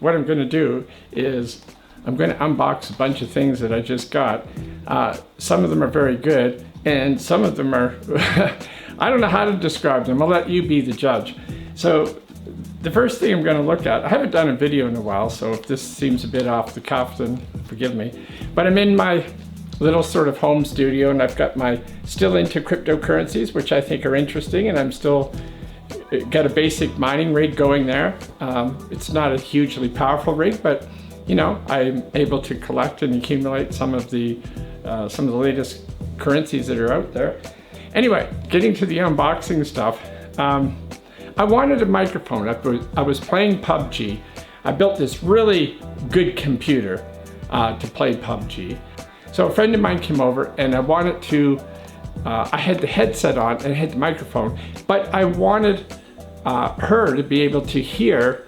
What I'm going to do is I'm going to unbox a bunch of things that I just got. Some of them are very good, and some of them are, I don't know how to describe them. I'll let you be the judge. So the first thing I'm going to look at, I haven't done a video in a while, so if this seems a bit off the cuff, then forgive me. But I'm in my little sort of home studio, and I've got my still into cryptocurrencies, which I think are interesting, and I'm still got a basic mining rig going there. It's not a hugely powerful rig, but you know, I'm able to collect and accumulate some of the latest currencies that are out there. Anyway, getting to the unboxing stuff, I wanted a microphone. I was playing PUBG. I built this really good computer to play PUBG. So a friend of mine came over, and I wanted to. I had the headset on and I had the microphone, but I wanted her to be able to hear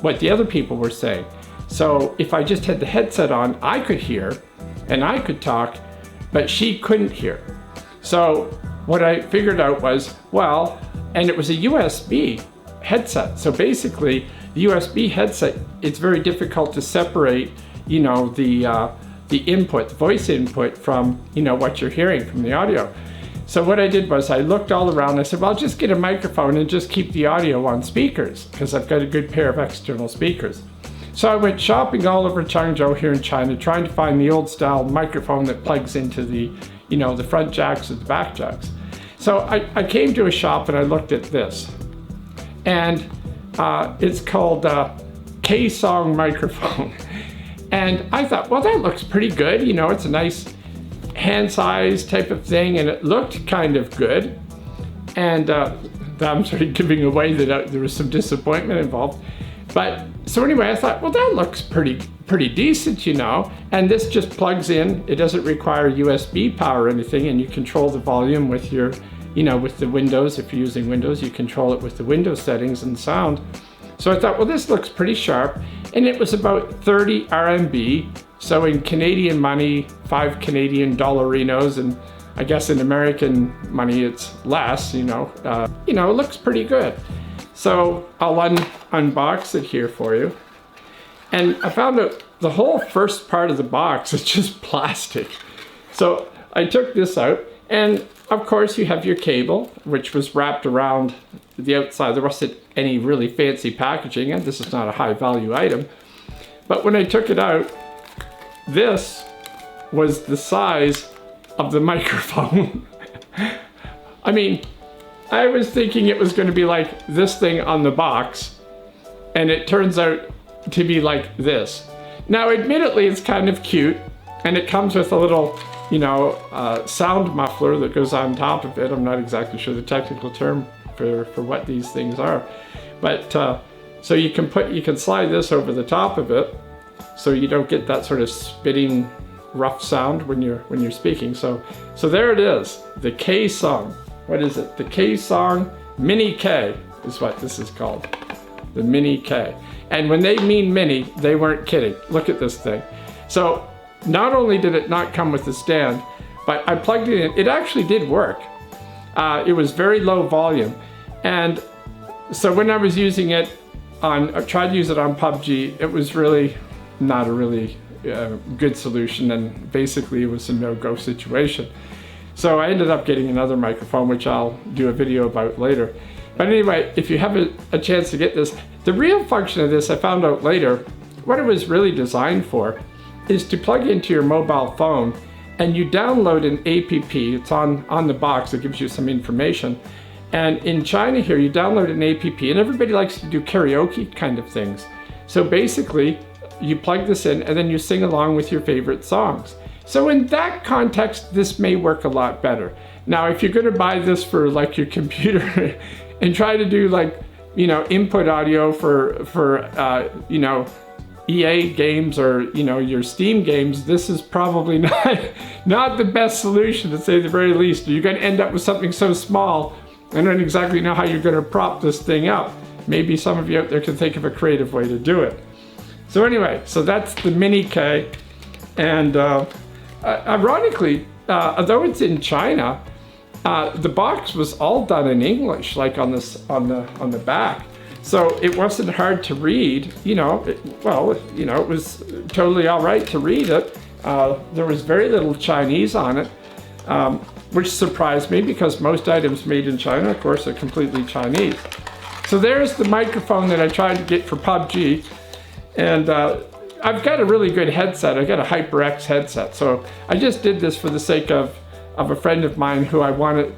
what the other people were saying. So if I just had the headset on, I could hear and I could talk, but she couldn't hear. So what I figured out was, well, and it was a USB headset. So basically, the USB headset, it's very difficult to separate, you know, the input, the voice input from, you know, what you're hearing from the audio. So what I did was I looked all around. I said, well, I'll just get a microphone and just keep the audio on speakers because I've got a good pair of external speakers. So I went shopping all over Changzhou here in China, trying to find the old style microphone that plugs into the, you know, the front jacks or the back jacks. So I came to a shop and I looked at this, and it's called K-Song microphone. And I thought, well, that looks pretty good. You know, it's a nice hand size type of thing, and it looked kind of good. And I'm sort of giving away that there was some disappointment involved. But so anyway, I thought, well, that looks pretty decent, you know. And this just plugs in. It doesn't require USB power or anything, and you control the volume with your, you know, with the Windows. If you're using Windows, you control it with the Windows settings and sound. So I thought, well, this looks pretty sharp. And it was about 30 RMB. So in Canadian money, 5 Canadian dollarinos, and I guess in American money, it's less, you know, it looks pretty good. So I'll unbox it here for you. And I found out the whole first part of the box is just plastic. So I took this out, and of course you have your cable, which was wrapped around the outside. There wasn't any really fancy packaging, and this is not a high value item. But when I took it out, this was the size of the microphone. I mean, I was thinking it was going to be like this thing on the box, and it turns out to be like this. Now, admittedly, it's kind of cute, and it comes with a little, you know, sound muffler that goes on top of it. I'm not exactly sure the technical term for what these things are, but so you can slide this over the top of it, so you don't get that sort of spitting, rough sound when you're speaking. So there it is, the K-Song. What is it? The K-Song Mini K is what this is called, the Mini K. And when they mean mini, they weren't kidding. Look at this thing. So not only did it not come with a stand, but I plugged it in. It actually did work. It was very low volume. And so when I was using it I tried to use it on PUBG, it was really not a really good solution, and basically it was a no-go situation. So I ended up getting another microphone, which I'll do a video about later. But anyway, if you have a chance to get this, the real function of this, I found out later, what it was really designed for is to plug into your mobile phone, and you download an app. It's on the box. It gives you some information. And in China here, you download an app, and everybody likes to do karaoke kind of things. So basically, you plug this in, and then you sing along with your favorite songs. So in that context, this may work a lot better. Now, if you're going to buy this for like your computer and try to do like, you know, input audio for you know, EA games or, you know, your Steam games, this is probably not the best solution, to say the very least. You're going to end up with something so small. I don't exactly know how you're going to prop this thing up. Maybe some of you out there can think of a creative way to do it. So anyway, so that's the Mini K, and ironically, although it's in China, the box was all done in English, like on the back. So it wasn't hard to read, it was totally all right to read it. There was very little Chinese on it, which surprised me because most items made in China, of course, are completely Chinese. So there's the microphone that I tried to get for PUBG. And I've got a really good headset. I got a HyperX headset. So I just did this for the sake of a friend of mine who I wanted,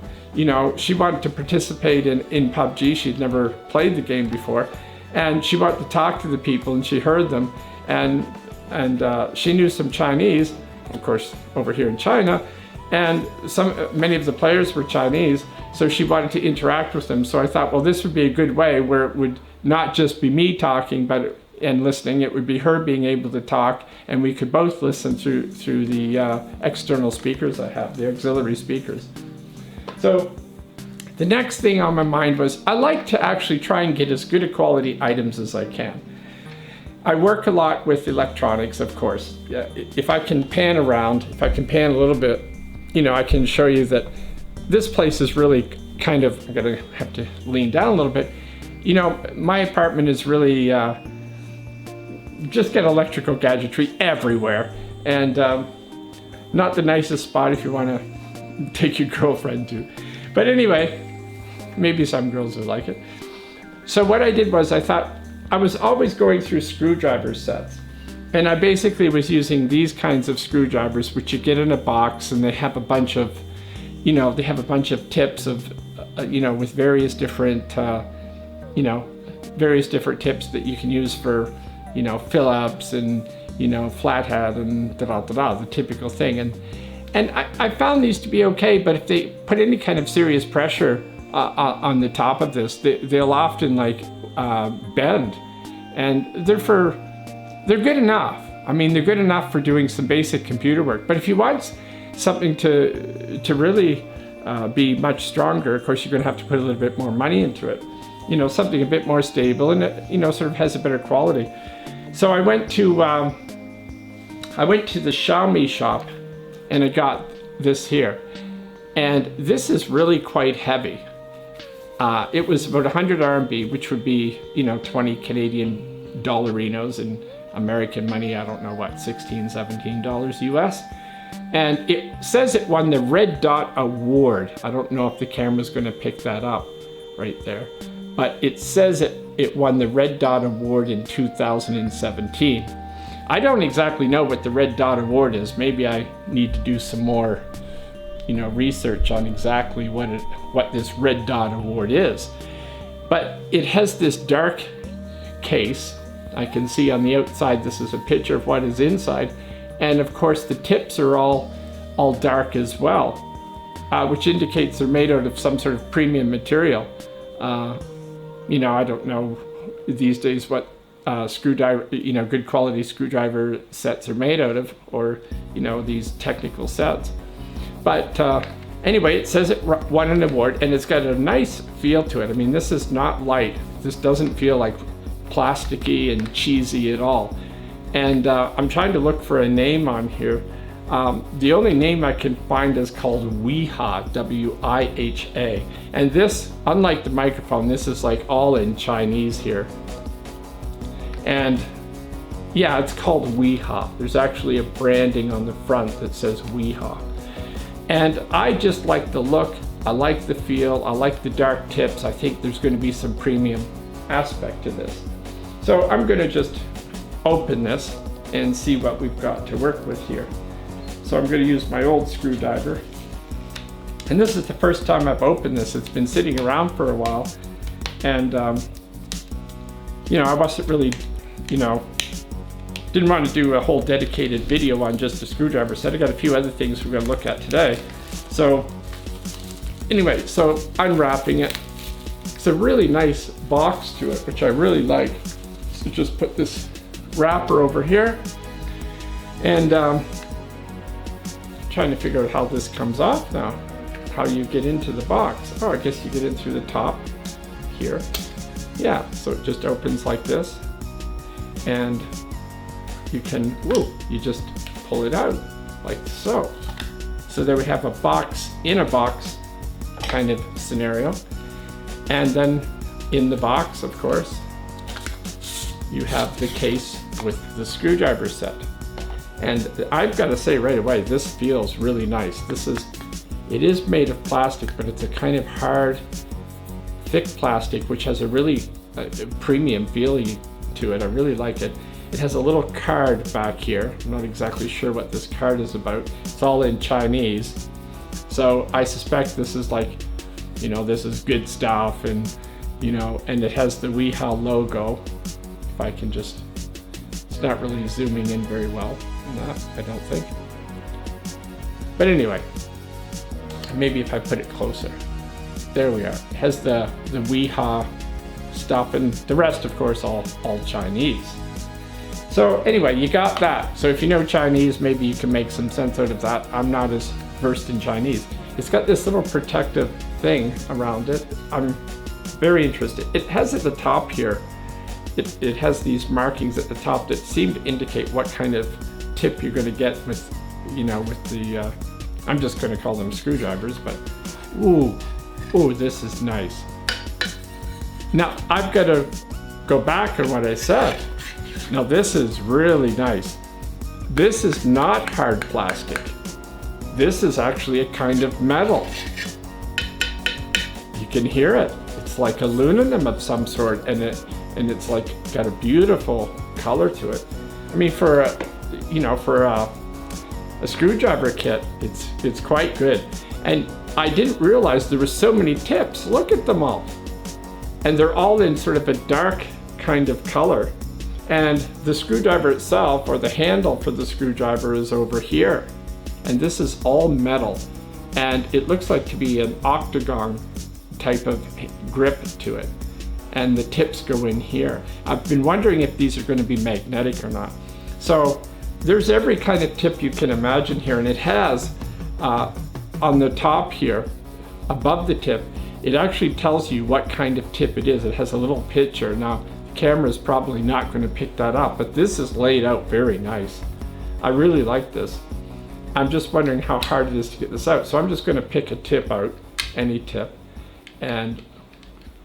she wanted to participate in PUBG. She'd never played the game before. And she wanted to talk to the people, and she heard them. And she knew some Chinese, of course, over here in China. And many of the players were Chinese, so she wanted to interact with them. So I thought, well, this would be a good way where it would not just be me talking and listening, it would be her being able to talk, and we could both listen through the external speakers I have, the auxiliary speakers. So the next thing on my mind was I like to actually try and get as good a quality items as I can. I work a lot with electronics, of course. If I can pan around, if I can pan a little bit, I can show you that this place is really kind of, I'm gonna have to lean down a little bit. My apartment is really, just got electrical gadgetry everywhere. And not the nicest spot if you wanna take your girlfriend to. But anyway, maybe some girls would like it. So what I did was I thought, I was always going through screwdriver sets. And I basically was using these kinds of screwdrivers, which you get in a box, and they have a bunch of, tips of, with various different, various different tips that you can use for, fill-ups and, flathead and the typical thing. And I found these to be okay, but if they put any kind of serious pressure on the top of this, they'll often bend, and they're good enough. I mean, they're good enough for doing some basic computer work. But if you want something to really be much stronger, of course, you're going to have to put a little bit more money into it. Something a bit more stable, and it, sort of has a better quality. So I went to the Xiaomi shop, and I got this here. And this is really quite heavy. It was about 100 RMB, which would be, 20 Canadian dollarinos in American money, I don't know what, $16, $17 US. And it says it won the Red Dot Award. I don't know if the camera's gonna pick that up right there. But it says it won the Red Dot Award in 2017. I don't exactly know what the Red Dot Award is. Maybe I need to do some more, research on exactly what this Red Dot Award is. But it has this dark case. I can see on the outside, this is a picture of what is inside. And of course the tips are all dark as well, which indicates they're made out of some sort of premium material. I don't know these days what screwdriver, good quality screwdriver sets are made out of, or, these technical sets. But anyway, it says it won an award, and it's got a nice feel to it. I mean, this is not light. This doesn't feel like plasticky and cheesy at all. And I'm trying to look for a name on here. The only name I can find is called Wiha, W-I-H-A. And this, unlike the microphone, this is all in Chinese here. And yeah, it's called Wiha. There's actually a branding on the front that says Wiha. And I just like the look, I like the feel, I like the dark tips. I think there's going to be some premium aspect to this. So I'm going to just open this and see what we've got to work with here. So I'm going to use my old screwdriver. And this is the first time I've opened this. It's been sitting around for a while. And, I wasn't really, didn't want to do a whole dedicated video on just the screwdriver set. I got a few other things we're going to look at today. So anyway, so unwrapping it. It's a really nice box to it, which I really like. So just put this wrapper over here, and trying to figure out how this comes off now. How you get into the box. Oh, I guess you get in through the top here. Yeah, so it just opens like this, and you can, you just pull it out like so. So there we have a box in a box kind of scenario. And then in the box, of course, you have the case with the screwdriver set. And I've got to say right away, this feels really nice. It is made of plastic, but it's a kind of hard, thick plastic, which has a really premium feel to it. I really like it. It has a little card back here. I'm not exactly sure what this card is about. It's all in Chinese. So I suspect this is like, this is good stuff, and, and it has the Weihua logo. If I can just, it's not really zooming in very well on that, I don't think. But anyway, maybe if I put it closer. There we are. It has the Weihua stuff, and the rest, of course, all Chinese. So anyway, you got that. So if you know Chinese, maybe you can make some sense out of that. I'm not as versed in Chinese. It's got this little protective thing around it. I'm very interested. It has at the top here, it has these markings at the top that seem to indicate what kind of tip you're going to get with, with the, I'm just going to call them screwdrivers, but ooh, this is nice. Now I've got to go back on what I said. Now this is really nice. This is not hard plastic. This is actually a kind of metal. You can hear it. It's like aluminum of some sort, and it's like got a beautiful color to it. I mean, for a screwdriver kit, it's quite good. And I didn't realize there were so many tips. Look at them all. And they're all in sort of a dark kind of color. And the screwdriver itself, or the handle for the screwdriver, is over here. And this is all metal. And it looks like to be an octagon type of grip to it. And the tips go in here. I've been wondering if these are going to be magnetic or not. So there's every kind of tip you can imagine here. And it has, on the top here, above the tip, it actually tells you what kind of tip it is. It has a little picture. Now, the camera is probably not going to pick that up, but this is laid out very nice. I really like this. I'm just wondering how hard it is to get this out. So I'm just going to pick a tip out, any tip, and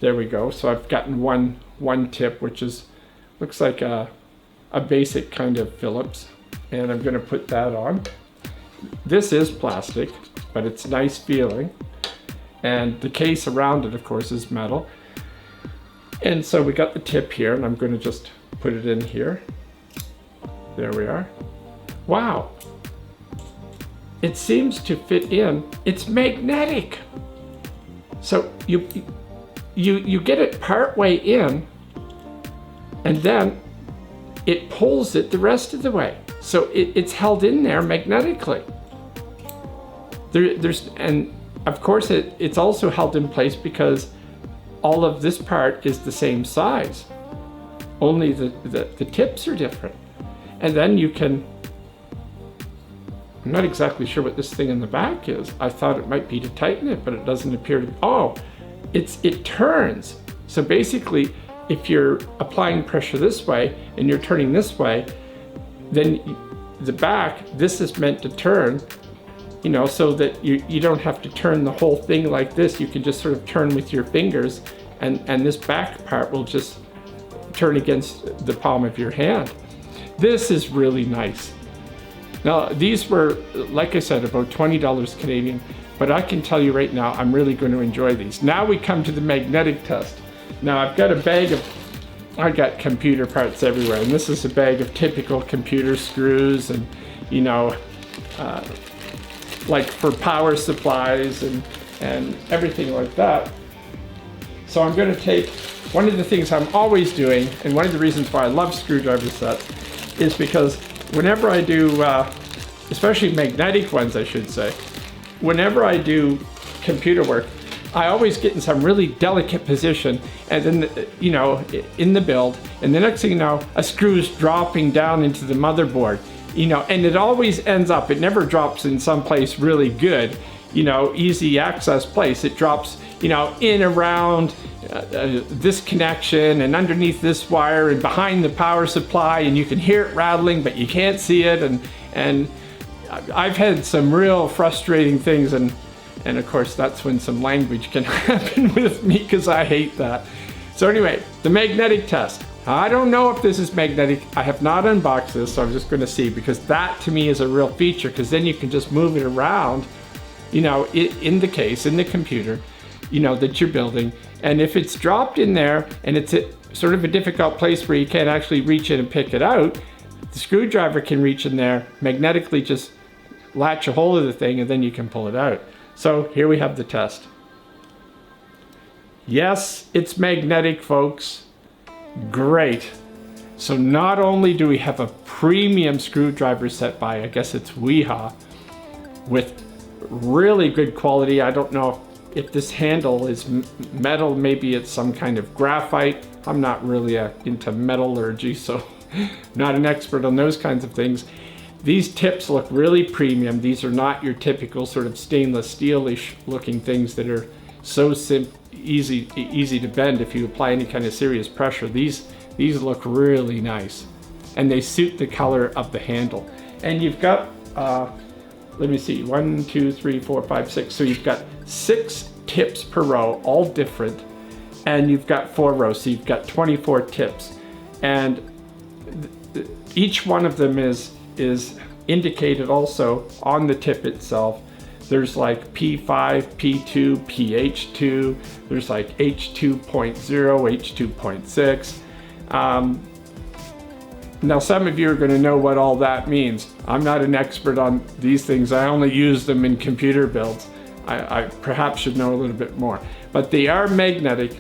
there we go. So I've gotten one tip, which looks like a basic kind of Phillips, and I'm going to put that on. This is plastic, but it's nice feeling. And the case around it, of course, is metal. And so we got the tip here, and I'm going to just put it in here. There we are. Wow. It seems to fit in. It's magnetic. So you get it part way in, and then it pulls it the rest of the way. So it's held in there magnetically. And of course it's also held in place because all of this part is the same size. Only the tips are different. And then you can, I'm not exactly sure what this thing in the back is. I thought it might be to tighten it, but it doesn't appear to. Oh, it turns. So basically, if you're applying pressure this way and you're turning this way, then the back, this is meant to turn, so that you don't have to turn the whole thing like this. You can just sort of turn with your fingers, and this back part will just turn against the palm of your hand. This is really nice. Now, these were, like I said, about $20 Canadian, but I can tell you right now, I'm really going to enjoy these. Now we come to the magnetic test. Now I've got a bag of, I got computer parts everywhere, and this is a bag of typical computer screws and, like for power supplies and everything like that. So I'm going to take, one of the things I'm always doing, and one of the reasons why I love screwdriver sets, is because whenever I do, especially magnetic ones, I should say, whenever I do computer work, I always get in some really delicate position, and then, in the build, and the next thing you know, a screw is dropping down into the motherboard, and it always ends up, it never drops in some place really good, easy access place. It drops, in around this connection and underneath this wire and behind the power supply, and you can hear it rattling, but you can't see it, and I've had some real frustrating things, and of course that's when some language can happen with me, because I hate that. So anyway, the magnetic test. I don't know if this is magnetic. I have not unboxed this, so I'm just going to see, because that to me is a real feature, because then you can just move it around, you know, in the case, in the computer, you know, that you're building. And if it's dropped in there and it's at sort of a difficult place where you can't actually reach in and pick it out, the screwdriver can reach in there, magnetically just latch a hold of the thing, and then you can pull it out. So here we have the test. Yes, it's magnetic, folks. Great. So not only do we have a premium screwdriver set by, I guess it's Wiha, with really good quality. I don't know if this handle is metal, maybe it's some kind of graphite. I'm not really into metallurgy, so not an expert on those kinds of things. These tips look really premium. These are not your typical sort of stainless steel-ish looking things that are so easy to bend if you apply any kind of serious pressure. These look really nice, and they suit the color of the handle. And you've got let me see, 1, 2, 3, 4, 5, 6. So you've got 6 tips per row, all different, and you've got 4 rows, so you've got 24 tips, and each one of them is indicated also on the tip itself. There's like P5, P2, PH2, there's like H2.0, H2.6. Now some of you are going to know what all that means. I'm not an expert on these things. I only use them in computer builds. I perhaps should know a little bit more. But they are magnetic,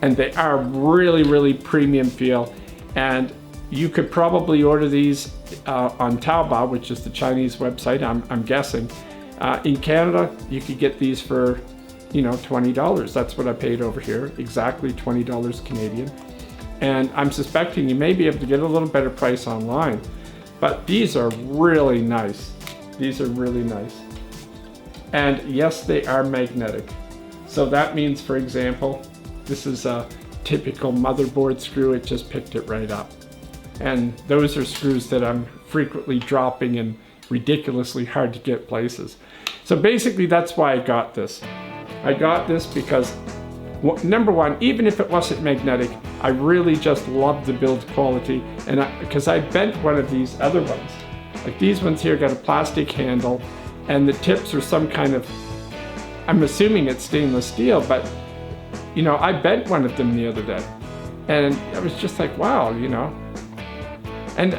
and they are really, really premium feel. And you could probably order these on Taobao, which is the Chinese website, I'm guessing. In Canada, you could get these for, you know, $20. That's what I paid over here, exactly $20 Canadian. And I'm suspecting you may be able to get a little better price online. But these are really nice. These are really nice. And yes, they are magnetic. So that means, for example, this is a typical motherboard screw. It just picked it right up. And those are screws that I'm frequently dropping in ridiculously hard to get places. So basically that's why I got this. I got this because, number one, even if it wasn't magnetic, I really just love the build quality. And because I bent one of these other ones, like these ones here got a plastic handle, and the tips are some kind of, I'm assuming it's stainless steel, but you know, I bent one of them the other day, and I was just like, wow, you know. And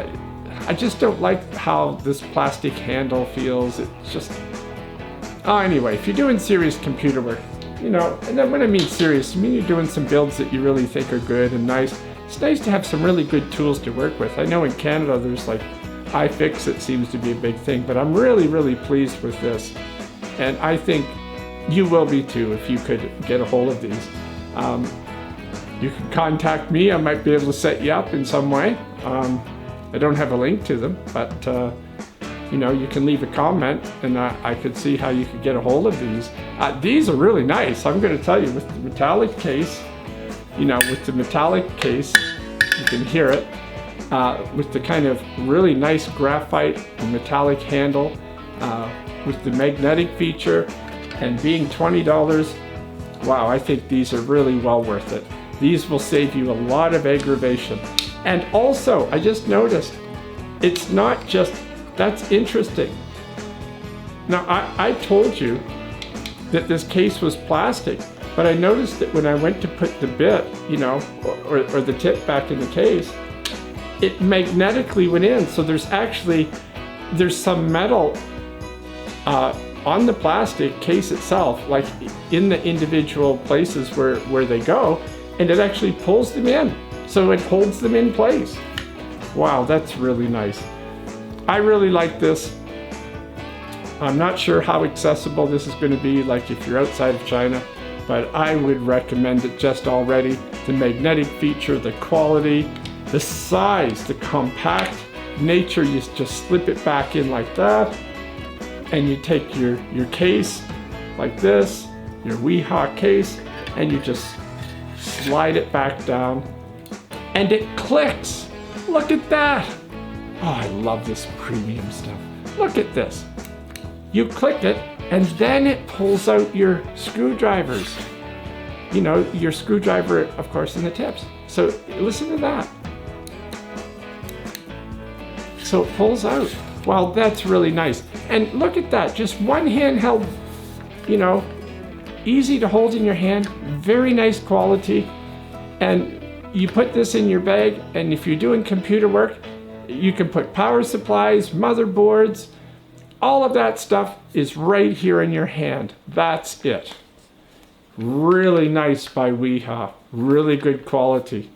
I just don't like how this plastic handle feels. It's just, oh, anyway, if you're doing serious computer work, you know, and then when I mean serious, I mean you're doing some builds that you really think are good and nice. It's nice to have some really good tools to work with. I know in Canada there's like iFixit seems to be a big thing, but I'm really, really pleased with this. And I think you will be too if you could get a hold of these. You can contact me. I might be able to set you up in some way. I don't have a link to them, but you know, you can leave a comment, and I could see how you could get a hold of these. These are really nice. I'm going to tell you, with the metallic case, you know, with the metallic case, you can hear it. With the kind of really nice graphite and metallic handle, with the magnetic feature, and being $20, wow, I think these are really well worth it. These will save you a lot of aggravation. And also, I just noticed, it's not just, that's interesting. Now, I told you that this case was plastic, but I noticed that when I went to put the bit, you know, or the tip back in the case, it magnetically went in. So there's some metal on the plastic case itself, like in the individual places where they go, and it actually pulls them in. So it holds them in place. Wow, that's really nice. I really like this. I'm not sure how accessible this is going to be, like if you're outside of China, but I would recommend it just already. The magnetic feature, the quality, the size, the compact nature. You just slip it back in like that, and you take your case like this, your Wiha case, and you just slide it back down, and it clicks. Look at that. Oh, I love this premium stuff. Look at this. You click it, and then it pulls out your screwdrivers. You know, your screwdriver, of course, in the tips. So listen to that. So it pulls out. Wow, that's really nice. And look at that, just one handheld, you know, easy to hold in your hand, very nice quality. And you put this in your bag, and if you're doing computer work, you can put power supplies, motherboards, all of that stuff is right here in your hand. That's it. Really nice by Wiha, really good quality.